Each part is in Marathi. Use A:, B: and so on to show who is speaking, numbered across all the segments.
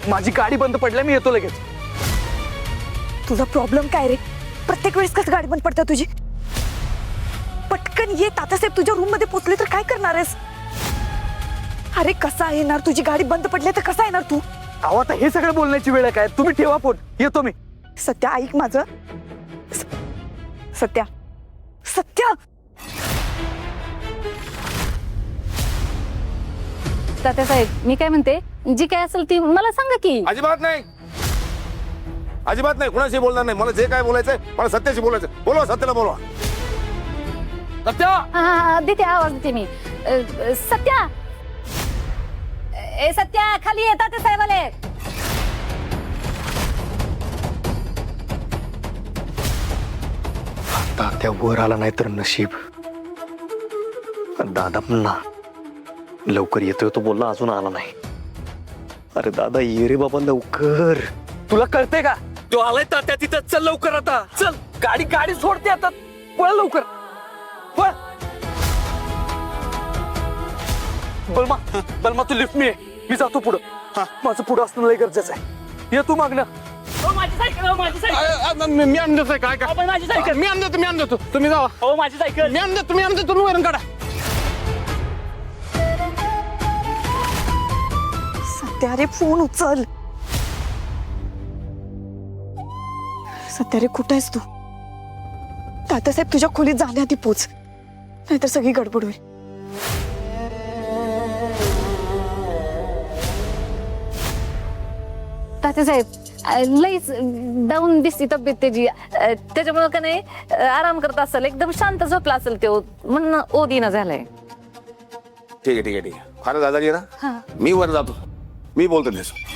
A: माझी गाडी बंद पडल्या, मी येतो लगेच.
B: तुझा प्रॉब्लेम काय रे? प्रत्येक वेळेस कसं गाडी बंद पडते तुझी? पटकन ये, तात्यासाहेब तुझ्या रूम मध्ये पोहोचले तर काय करणार आहेस? अरे कसा येणार? तुझी गाडी बंद पडली तर कसा येणार तू?
A: अहो आता हे सगळं बोलण्याची वेळ आहे काय? तुम्ही ठेवा फोन, येतो मी.
B: सत्या ऐक माझं. सत्या सत्या
C: तात्यासाहेब मी काय म्हणते, जी काय असेल ती मला सांगा की.
D: अजिबात नाही, अजिबात नाही, कुणाशी बोलणार नाही. मला जे काय बोलायचंय, मला सत्याशी बोलायचं. बोलवा, सत्याला बोलवा.
A: सत्या,
C: हा देते, आवाज देते मी. सत्या, ए सत्या खाली ये, तात्यासाहेब आले.
A: तात्या वर आला नाही तर नशीब. दादा पण ना लवकर येतोय तो बोलला, अजून आला नाही. अरे दादा ये रे बाबा लवकर. तुला कळते का? तो आलाय तात्या तिथं. चल लवकर आता, चल. गाडी गाडी सोडते आता, पळ लवकर, पळ. बलमा बलमा तू लिफ्ट मी आहे, मी जातो पुढं. माझं पुढं असणं लय गरजेचं आहे. ये तू मागणं.
E: माझी सायकल, माझी सायकल.
D: मी आणून देतोय. काय काय?
E: माझी सायकल.
D: मी आणून देतो, मी आणून देतो. तुम्ही जावा.
E: हो माझी सायकल.
D: मी आणून देतो, मी आणून देतो. तुम्ही वरून काढा.
B: सत्या रे फोन उचल. सत्या रे कुठे आहेस तू? तात्यासाहेब तुझ्या खोलीत जाण्याआधी पोच, नाहीतर सगळी गडबड होईल.
C: तात्यासाहेब लईच डाऊन दिसती तब्येत त्याची, त्याच्यामुळे का नाही आराम करत असेल, एकदम शांत झोपला असेल तो, म्हणून ओदिना झालाय.
D: ठीक आहे, ठीक आहे, ठीक आहे. फारच आजारी आहे ना, मी वर जातो. मी बोलतो त्याचं.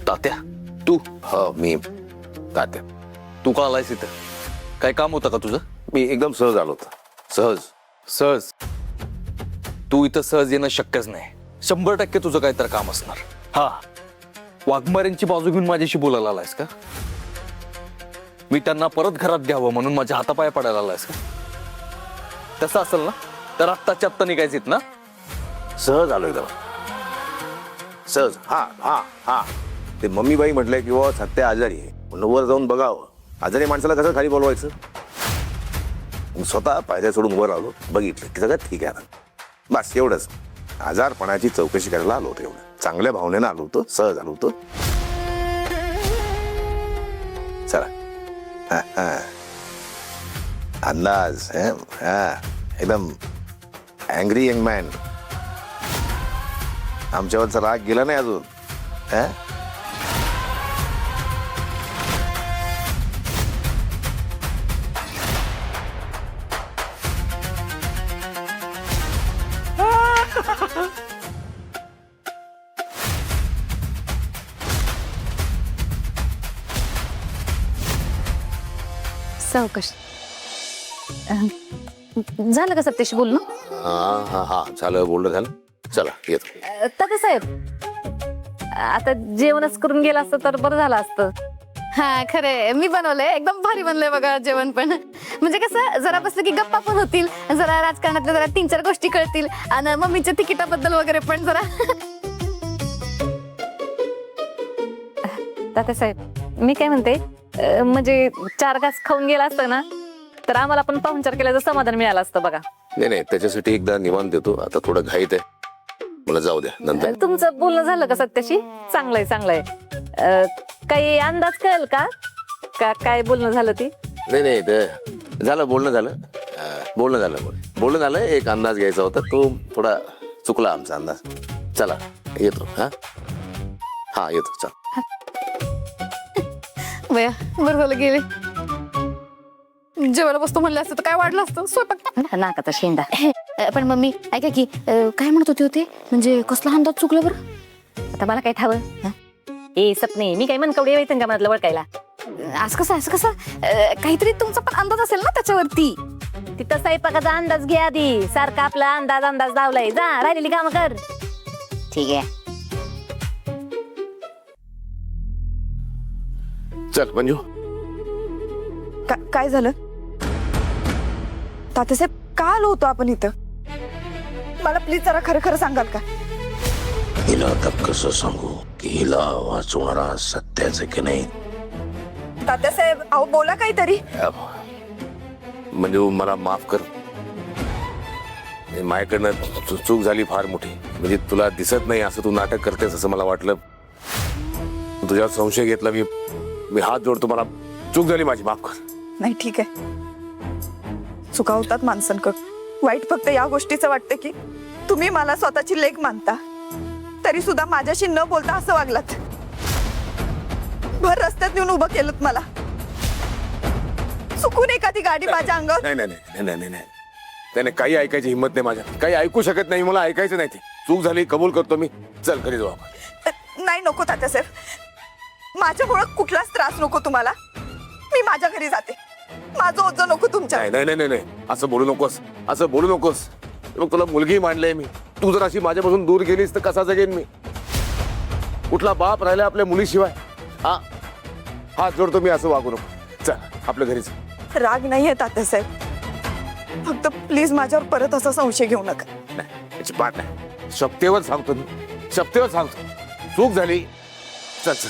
A: तात्या
D: तू? हो मी तात्या.
A: तू का आलायस इथं? काय काम होतं का तुझं?
D: मी एकदम सहज आलो होतो. सहज.
A: सहज? तू इथं सहज येणं शक्यच नाही. 100% तुझं काय तर काम असणार. हा, वाघमाऱ्यांची बाजू घेऊन माझ्याशी बोलायला आलायस का? मी त्यांना परत घरात घ्यावं म्हणून माझ्या हातापाया पडायला आलायस का? तसं असेल ना तर आत्ताच्या आत्ता निघायचं ना.
D: सहज आलो एकदम सहज. हा हा हा ते मम्मीबाई म्हटलंय की व सत्या आजारी आहे, म्हणून वर जाऊन बघावं. आजारी माणसाला कसं खाली बोलवायचं. स्वतः पायऱ्या सोडून वर आलो, बघितलं की सगळं ठीक आहे ना. बस एवढंच. आजारपणाची चौकशी करायला आलो होतो. एवढं चांगल्या भावनेनं आलो होतो, सहज आलो होतो. चला. हा हा अंदाज हा एकदम अँग्री यंग मॅन. आमच्यावरचा राग गेला नाही अजून.
C: सावकाश. झालं का सत्याशी बोलणं?
D: हा हा हा झालं, बोलणं झालं. चला येतो.
C: तात्या साहेब, आता जेवणच करून गेला असतं तर बरं झालं असतं. हा खरे, मी बनवलंय, एकदम भारी बनलंय बघा जेवण पण. म्हणजे कसं जरा बसलं की गप्पा पण होतील, जरा राजकारणातल्या जरा 3-4 गोष्टी कळतील आणि मम्मीच्या तिकिटाबद्दल वगैरे पण जरा. तात्या साहेब, मी काय म्हणते, म्हणजे 4 घास खाऊन गेला असतं ना तर आम्हाला पण पाहुणचार केल्याचं समाधान मिळालं असतं बघा.
D: नाही नाही, त्याच्यासाठी एकदा निवांत देतो. आता थोडं घाईत आहे, मला जाऊ द्या नंतर.
C: तुमचं बोलणं झालं का सत्याशी? चांगलंय चांगलंय. काही अंदाज कळेल का काय बोलणं झालं ती?
D: नाही नाही, ते झालं, बोलणं झालं. बोलणं झालं. एक अंदाज घ्यायचा होता, तो थोडा चुकला आमचा अंदाज. चला येतो. हा येतो. चल
F: बया बरं झालं गेले. जेवायला बसतो म्हणलं असतं तर काय वाढलं असतं स्वयंपाक.
C: नाकाचा शेंडा.
F: पण मम्मी ऐका की, काय म्हणत होते होते, म्हणजे कसला अंदाज चुकलं बरं?
C: आता मला काय ठावं? ए सपने, मी काय मनकवडी येतं का मनातलं वळकायला?
F: असं कसं काहीतरी तुमचा पण अंदाज असेल ना त्याच्यावरती.
C: तिथं स्वयंपाकाचा अंदाज घे आधी. सारखा आपला अंदाज लावलाय. जा राहिलेली कामं कर.
F: ठीक आहे.
D: चल मंजू.
B: काय झालं तात्यासाहेब? का आलो होतो आपण इथं? मला प्लीज जरा खरं खरं सांगाल का?
D: हिला आता कसं सांगू की हिला वाचवणारा सत्याच की नाही?
B: तात्यासाहेब अहो बोला काहीतरी.
D: मंजू मला माफ कर, माझ्याकडनं चूक झाली फार मोठी. म्हणजे तुला दिसत नाही असं तू नाटक करतेस असं मला वाटलं. तुझ्यावर संशय घेतला मी. हात जोडतो, मला चूक झाली माझी, माफ कर.
B: नाही ठीक आहे, चुका होतात माणसांकडून. वाईट फक्त या गोष्टीचं वाटतं की तुम्ही मला स्वतःची लेक मानता, तरी सुद्धा माझ्याशी न बोलता असं वागलात. भर रस्त्यात नेऊन उभं केलं मला. चुकून एखादी गाडी माझ्या अंगावर.
D: नाही नाही नाही नाही नाही, त्याने काही ऐकायची हिंमत नाही माझ्यात. काही ऐकू शकत नाही, मला ऐकायचं नाही. ते चूक झाली, कबूल करतो मी. चल घरी जाऊ आपण.
B: नाही नको तात्यासाहेब, माझ्यामुळे कुठलाच त्रास नको तुम्हाला. मी माझ्या घरी जाते. माझं ओझं नको तुमच्या.
D: नाही नाही नाही नाही, असं बोलू नकोस, असं बोलू नकोस. मग तुला मुलगी मांडलंय मी. तू जर अशी माझ्यापासून दूर गेलीस तर कसा जगेन मी? कुठला बाप राहिला आपल्या मुलीशिवाय? हात जोडतो मी, असं वागू नको. चल आपल्या घरीच.
B: राग नाहीये तात्यासाहेब, फक्त प्लीज माझ्यावर परत असा संशय घेऊ नका.
D: नाही याची बात नाही, शपथेवर सांगतो मी, शपथेवर सांगतो. चूक झाली. चल चल.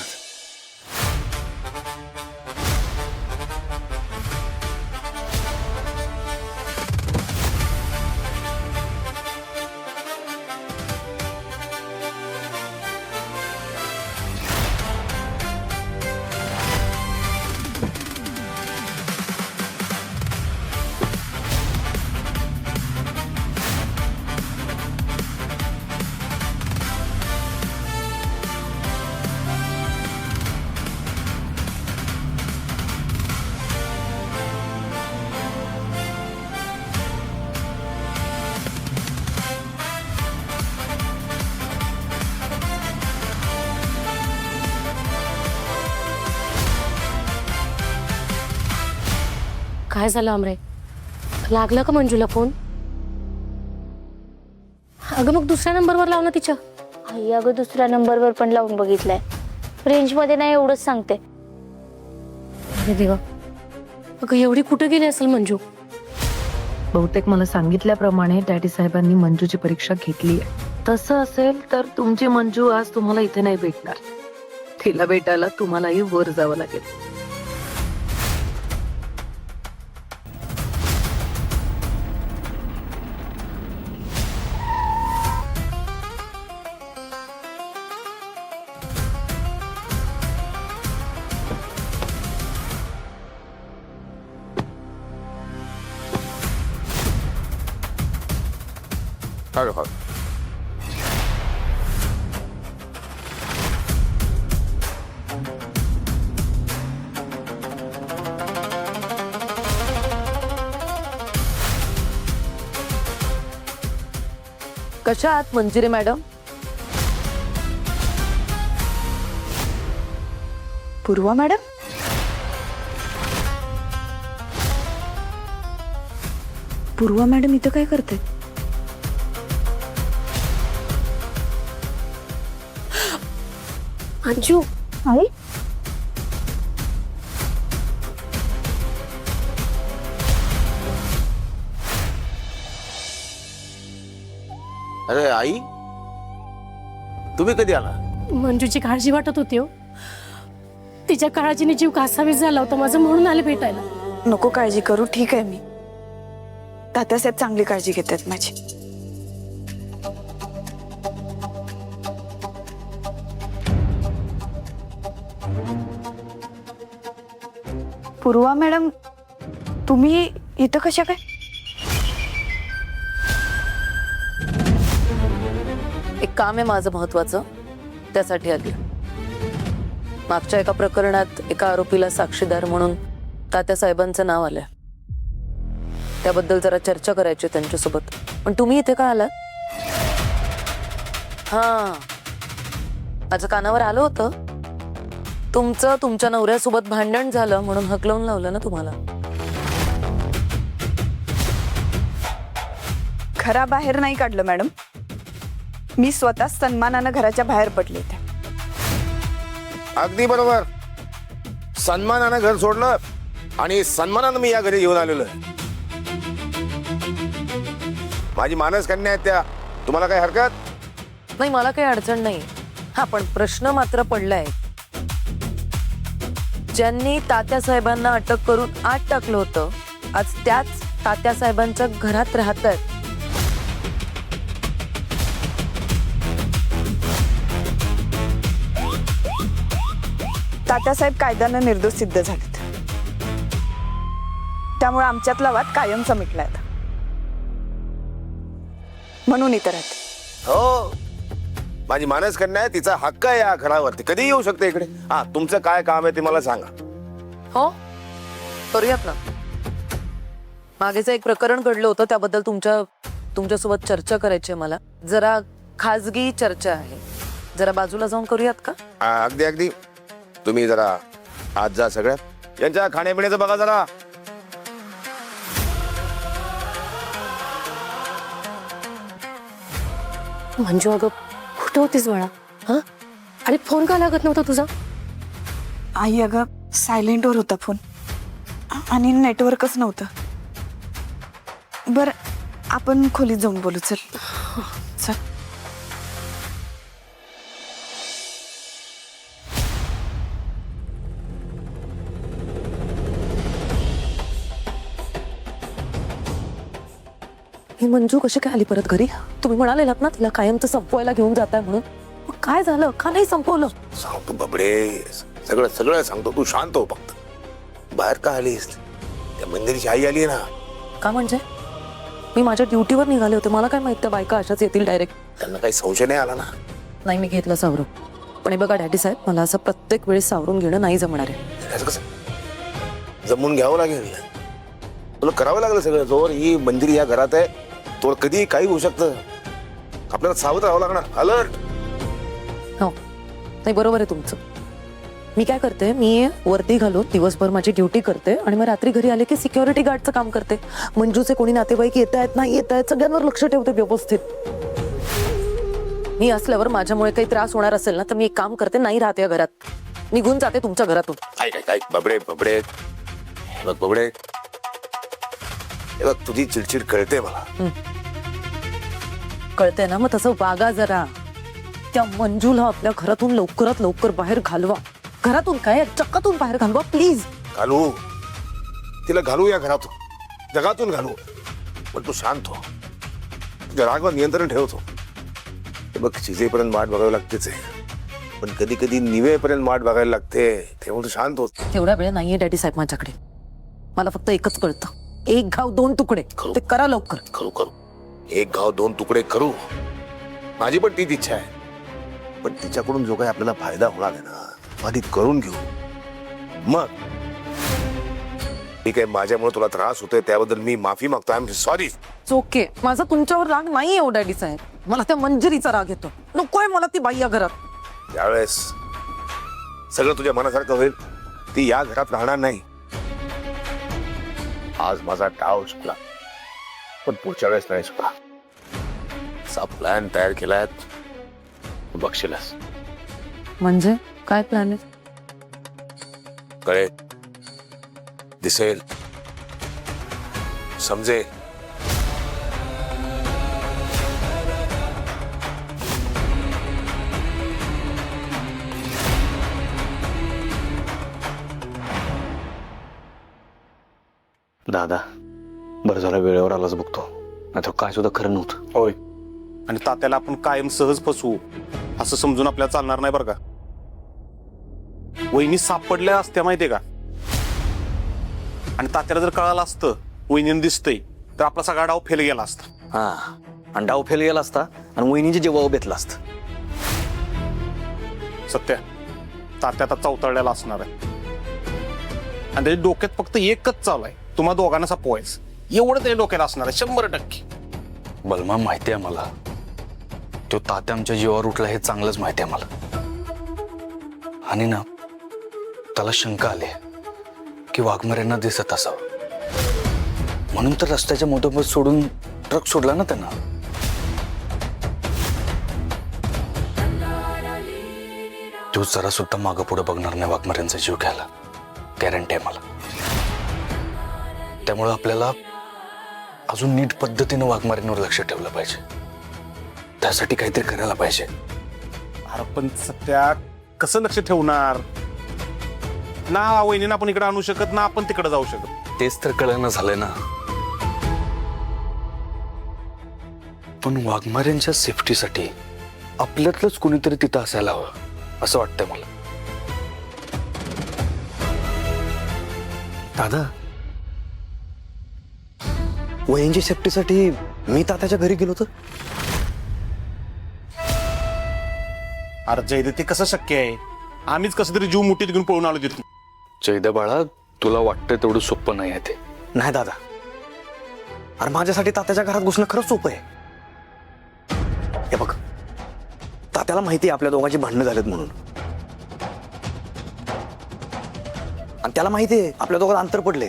F: काय झालं अमरे? लागलं का मंजूला फोन? अगं मग दुसऱ्या नंबरवर लाव ना तिच्या.
G: आई अगं दुसऱ्या नंबरवर पण लावून बघितलंय, रेंज मध्ये नाही, एवढंच सांगते.
F: अरे देवा, अगं एवढी कुठे गेली असेल मंजू?
H: बहुतेक मला सांगितल्याप्रमाणे डॅडी साहेबांनी मंजूची परीक्षा घेतली आहे. तसं असेल तर तुमची मंजू आज तुम्हाला इथे नाही भेटणार. तिला भेटायला तुम्हालाही वर जावं लागेल.
D: हा.
B: कशा आहात मंजिरी मॅडम? पूर्वा मॅडम? पूर्वा मॅडम इथं काय करते?
F: अंजू
B: आई
D: अरे आई, तुम्ही कधी आला?
F: मंजूची काळजी वाटत होती हो. तिच्या काळजीने जीव कासावीस झाला होता माझं, म्हणून आले भेटायला.
B: नको काळजी करू, ठीक आहे मी. तात्यासाहेब चांगली काळजी घेतात माझी. पूर्वा मॅडम, तुम्ही इथं कशा काय?
H: एक काम आहे माझं महत्वाचं, त्यासाठी आली. मागच्या एका प्रकरणात एका आरोपीला साक्षीदार म्हणून तात्यासाहेबांचं नाव आलंय. त्याबद्दल जरा चर्चा करायची त्यांच्यासोबत. पण तुम्ही इथे का आलात? हा, माझ्या कानावर आलं होतं तुमचं तुमच्या नवऱ्यासोबत भांडण झालं म्हणून हकलवून लावलं ना तुम्हाला.
B: घराबाहेर नाही काढलं मॅडम, मी स्वतः सन्मानानं घराच्या बाहेर पडले होते.
D: अगदी बरोबर. सन्मानानं घर सोडलं आणि सन्मानानं मी या घरी घेऊन आलेलो आहे. माझी मानस कन्या आहेत त्या. तुम्हाला काही हरकत
H: नाही, मला काही अडचण नाही. हा, पण प्रश्न मात्र पडलाय. ज्यांनी तात्यासाहेबांना अटक करून आत टाकलं होतं, आज त्याच तात्यासाहेबांच्या घरात राहत आहेत.
B: तात्यासाहेब कायद्यानं निर्दोष सिद्ध झालेत, त्यामुळे आमच्यातला वाद कायमचा मिटलाय आता. म्हणून इतर आहेत.
D: हो, माझी मानस कन्या आहे, तिचा हक्क आहे या घरावरती. कधी येऊ शकते इकडे. हा, तुमचं काय काम आहे ते मला सांगा.
H: हो, करूयात ना. मागेचं एक प्रकरण घडलं होतं, त्याबद्दल तुमच्यासोबत चर्चा करायची आहे मला. जरा खाजगी चर्चा आहे, जरा बाजूला जाऊन करूयात का?
D: अगदी अगदी. तुम्ही जरा आज जा. सगळ्यात यांच्या खाण्यापिण्याचं बघा जरा.
F: मंजू अगं, कुठं होतीस बाळा? हा, आणि फोन का लागत नव्हता तुझा?
B: आई अगं, सायलेंटवर होता फोन आणि नेटवर्कच नव्हतं. बर, आपण खोलीत जाऊन बोलू. चल चल.
H: ही मंजू कशी काय आली परत घरी? तुम्ही म्हणालेलात ना तिला कायमचं संपवायला घेऊन जाताय म्हणून. मग काय झालं? का नाही संपवलं?
D: सांगतो बाबडे, सगळं सगळं सांगतो. तू शांत हो फक्त. बाहेर का आलीस? त्या मंदिरची आई आली ना.
H: का म्हणजे? मी माझ्या ड्युटीवर निघाले होते, मला काय माहित त्या बायका अशाच येतील डायरेक्ट.
D: त्यांना काही संशय नाही आला ना?
H: नाही, मी घेतलं सावरून. पण हे बघा डॅडी साहेब, मला असं प्रत्येक वेळेस सावरून घेणं नाही जमणार आहे.
D: असं कसं? जमून घ्यावं लागेल. तुला करावं लागलं सगळं. जोर ही मंदिर या घरात आहे, तोवर कधी काही होऊ शकतं. आपल्याला सावध राहावं लागणार. अलर्ट.
H: हो, नाही बरोबर आहे तुमचं. मी काय करते, मी वर्दी घालून दिवसभर माझी ड्युटी करते आणि मग रात्री घरी आले की सिक्युरिटी गार्डचं काम करते. मंजूचे कोणी नातेवाईक येत आहेत नाही येत आहेत सगळ्यांवर लक्ष ठेवते व्यवस्थित. मी असल्यावर माझ्यामुळे काही त्रास होणार असेल ना तर मी एक काम करते, नाही राहते या घरात, निघून जाते तुमच्या घरातून.
D: ऐक बबडे बबडे, बघ बबडे, हे बघ तुझी चिडचिड कळते मला.
H: कळते ना, मग तसं वागा जरा. त्या मंजूला आपल्या घरातून लवकरात लवकर बाहेर घालवा. घरातून काय, चक्कातून बाहेर घालवा प्लीज.
D: घालू तिला, घालू या घरातून, जगातून घालू. पण तू शांत हो, तुझ्या रागावर नियंत्रण ठेवतो. हे बघ, शिजेपर्यंत वाट बघावी लागतेच आहे, पण कधी कधी निवेपर्यंत वाट बघायला लागते. तेव्हा तू शांत होत.
H: तेवढा वेळ नाहीये डॅडी साहेब माझ्याकडे. मला फक्त एकच कळतं, एक घाव दोन तुकडे. ते करा लवकर.
D: करू करू, एक घाव दोन तुकडे करू. माझी पण तीच इच्छा आहे, पण तिच्याकडून जो काही आपल्याला फायदा होणार आहे ना, आधी करून घेऊ. मग ठीक आहे, माझ्यामुळे तुला त्रास होतोय त्याबद्दल मी माफी मागतो. I am sorry.
H: ओके, माझा तुमच्यावर राग नाहीये हो डॅडी साहेब, मला त्या मंजिरीचा राग येतो. नकोय मला ती बाई या घरात.
D: त्यावेळेस सगळं तुझ्या मनासारखं होईल. ती या घरात राहणार नाही. आज माझा डाव चुकला. पण पुढच्या वेळेस नाही सुद्धा असा प्लॅन तयार केलाय बघशीलच.
H: म्हणजे काय प्लॅन आहे?
D: कळेल, दिसेल, समजेल.
A: दादा बरं झालं वेळेवर आलाच बघतो, नाहीतर काय सुद्धा खरं नव्हतं.
I: होय, आणि तात्याला आपण कायम सहज फसवू असं समजून आपल्याला चालणार नाही बरं का. वहिनी सापडल्या असत्या माहितीये का, आणि तात्याला जर कळालं असतं वहिनीने दिसतंय तर आपला सगळा डाव फेल गेला असता.
A: हा, आणि डाव फेल गेला असता आणि वहिनीचे जेव्हा बेतला असतं.
I: सत्या, तात्या आता चौतळलेला असणार आहे आणि त्याच्या डोक्यात फक्त एकच चालू आहे, तुम्हा दोघांना सापवायचं. एवढं त्याच्या डोक्यात असणार आहे 100%.
A: बलमा माहिती आहे मला, तो तात्या आमच्या जीवावर उठला हे चांगलंच माहिती आहे मला. आणि ना त्याला शंका आली की वाघमाऱ्यांना दिसत असावं, म्हणून तर रस्त्याच्या मधोमध सोडून ट्रक सोडला ना त्यांना. तो जरा सुद्धा मागं पुढे बघणार नाही वाघमाऱ्यांचा जीव घ्यायला, गॅरंटी आहे मला. त्यामुळे आपल्याला अजून नीट पद्धतीनं वाघमाऱ्यांवर लक्ष ठेवलं पाहिजे, त्यासाठी काहीतरी करायला पाहिजे.
I: अरे पण सत्या कसं लक्ष ठेवणार ना, वहिनीनं आपण इकडे आणू शकत ना, आपण तिकडे जाऊ शकत.
A: तेच तर कळणं झालंय ना. पण वाघमाऱ्यांच्या सेफ्टीसाठी आपल्यातलंच कुणीतरी तिथं असायला हवं असं वाटतंय मला. दादा, वहिनीच्या सेफ्टीसाठी मी तात्याच्या घरी गेलो तर
I: अरे जयदे, ते कसं शक्य आहे? आम्हीच कसं तरी जीव मुठीत घेऊन पळून आलो तिथून.
A: जयदा बाळा, तुला वाटतंय तेवढं सोपं नाही आहे ते. नाही दादा, अरे माझ्यासाठी तात्याच्या घरात घुसणं खरंच सोपं आहे. हे बघ, तात्याला माहिती आहे आपल्या दोघांची भांडणं झालेत म्हणून, आणि त्याला माहिती आहे आपल्या दोघांत अंतर पडले.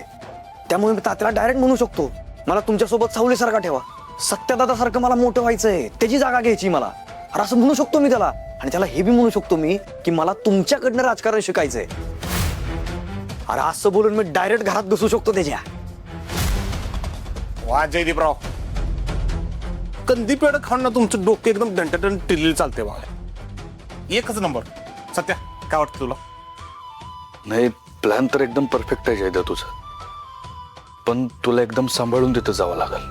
A: त्यामुळे मी तात्याला डायरेक्ट म्हणू शकतो, मला तुमच्यासोबत सावलीसारखा ठेवा, सत्यदादासारखं मला मोठं व्हायचंय, त्याची जागा घ्यायची मला. अरे असं म्हणू शकतो मी त्याला. आणि त्याला हे बी म्हणू शकतो मी की मला तुमच्याकडनं राजकारण शिकायचंय. अरे असं बोलून मी डायरेक्ट घरात घुसू शकतो त्याच्या.
I: वा जयदीपराव, कंदी पेड खाऊन ना तुमचं डोकं एकदम दंटटन टिल्ली चालते बघा. एकच नंबर. सत्या, काय वाटतं तुला?
A: नाही, प्लॅन तर एकदम परफेक्ट आहे जयदा तुझं, पण तुला एकदम सांभाळून तिथं जावं लागेल,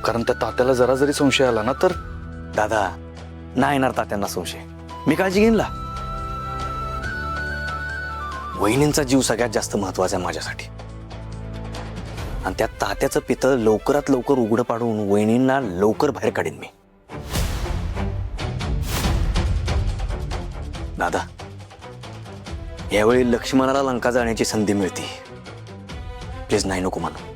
A: कारण त्या तात्याला जरा जरी संशय आला ना तर. दादा, नाही येणार तात्यांना संशय, मी काळजी घेईन ला. वहिनींचा जीव सगळ्यात जास्त महत्वाचा आहे माझ्यासाठी, आणि त्या तात्याचं पितळ लवकरात लवकर उघडं पाडून वहिनींना लवकर बाहेर काढीन मी. दादा, यावेळी लक्ष्मणाला लंका जाण्याची संधी मिळते, प्लीज नाही नको म्हणू.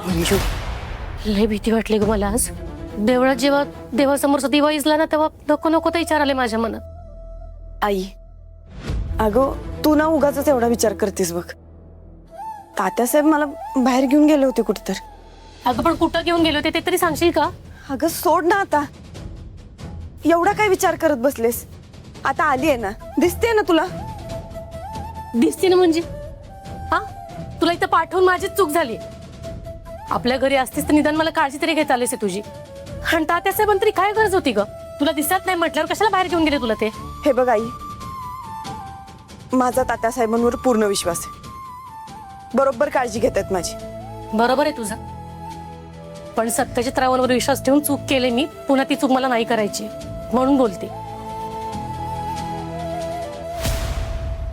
F: मंजू, लय भीती वाटली ग मला आज. देवळात जेव्हा देवासमोरचा दिवा इजला ना, तेव्हा नको नको ते विचार आले माझ्या मनात.
B: आई, अगं तू ना उगाच एवढा विचार करतेस बघ. तात्यासाहेब मला बाहेर घेऊन गेले होते कुठे तर.
F: अगं पण कुठं घेऊन गेले होते ते तरी सांगशील का?
B: अगं सोड ना आता, एवढा काय विचार करत बसलेस. आता आली आहे ना, दिसते ना तुला.
F: दिसते ना म्हणजे? हा, तुला इथं पाठवून माझीच चूक झाली. आपल्या घरी असतीस तर निदान मला काळजी तरी घेता आलीस तुझी. आणि तात्यासाहेबांनी तरी काय गरज होती ग? तुला दिसत नाही म्हटल्यावर कशाला बाहेर घेऊन गेले तुला ते?
B: हे बघ आई, माझा तात्यासाहेबांवर पूर्ण विश्वास आहे, बरोबर काळजी घेतात माझी.
F: बरोबर आहे तुझं, पण सत्याच्या रावांवर विश्वास ठेवून चूक केले मी. पुन्हा ती चूक मला नाही करायची म्हणून बोलते.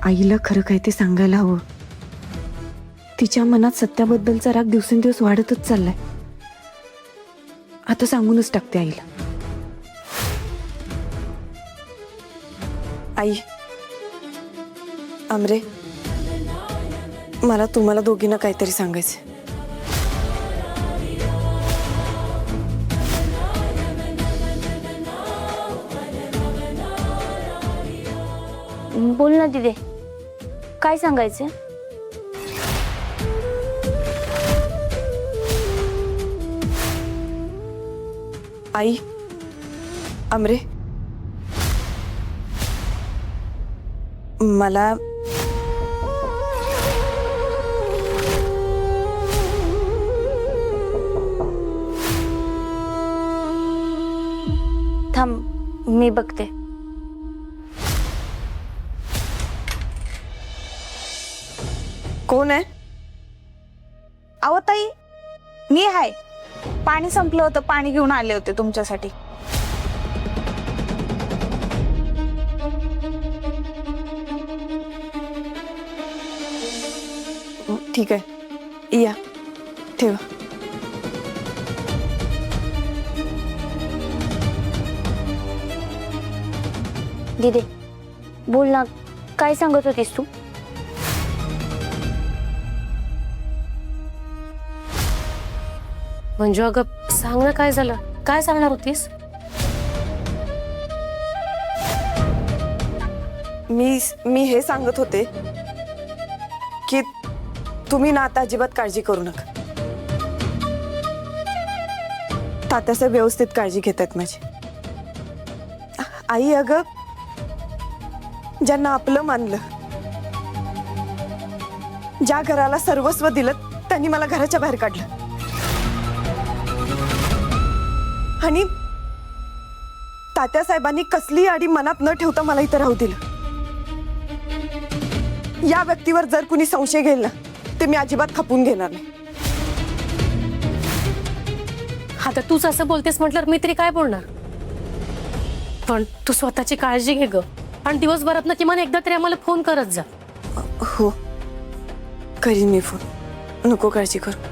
B: आईला खरं काय ते सांगायला हवं. तिच्या मनात सत्याबद्दलचा राग दिवसेंदिवस वाढतच चाललाय. आता सांगूनच टाकते आईला. आई, आमरे, मला तुम्हाला दोघींना काहीतरी सांगायचं.
G: बोल ना दिदे, काय सांगायचं?
B: आई, आमरे, मला
G: थांब, मी बघते.
B: कोण आहे?
J: अहो ताई, मी आहे. पाणी संपलं होतं, पाणी घेऊन आले होते तुमच्यासाठी.
B: ठीक आहे, या ठेवा.
G: दिदे, बोल ना, काय सांगत होतीस तू?
F: मंजू अगं सांग ना, काय झालं? काय सांगणार होतीस?
B: मी हे सांगत होते की तुम्ही ना आता अजिबात काळजी करू नका. तात्यासाहेब व्यवस्थित काळजी घेतात माझी. आई, अगं ज्यांना आपलं मानलं, ज्या घराला सर्वस्व दिलं, त्यांनी मला घराच्या बाहेर काढलं आणि तात्यासाहेबांनी कसली आडी मनात न ठेवता मला इथं राहू दिलं. या व्यक्तीवर जर कुणी संशय घेईल ना, ते मी अजिबात खपून घेणार नाही.
F: आता तूच असं बोलतेस म्हटल्यावर मी तरी काय बोलणार? पण तू स्वतःची काळजी घे ग, आणि दिवसभरात ना किमान एकदा तरी आम्हाला फोन करत जा.
B: हो, करीन मी फोन. नको काळजी करू.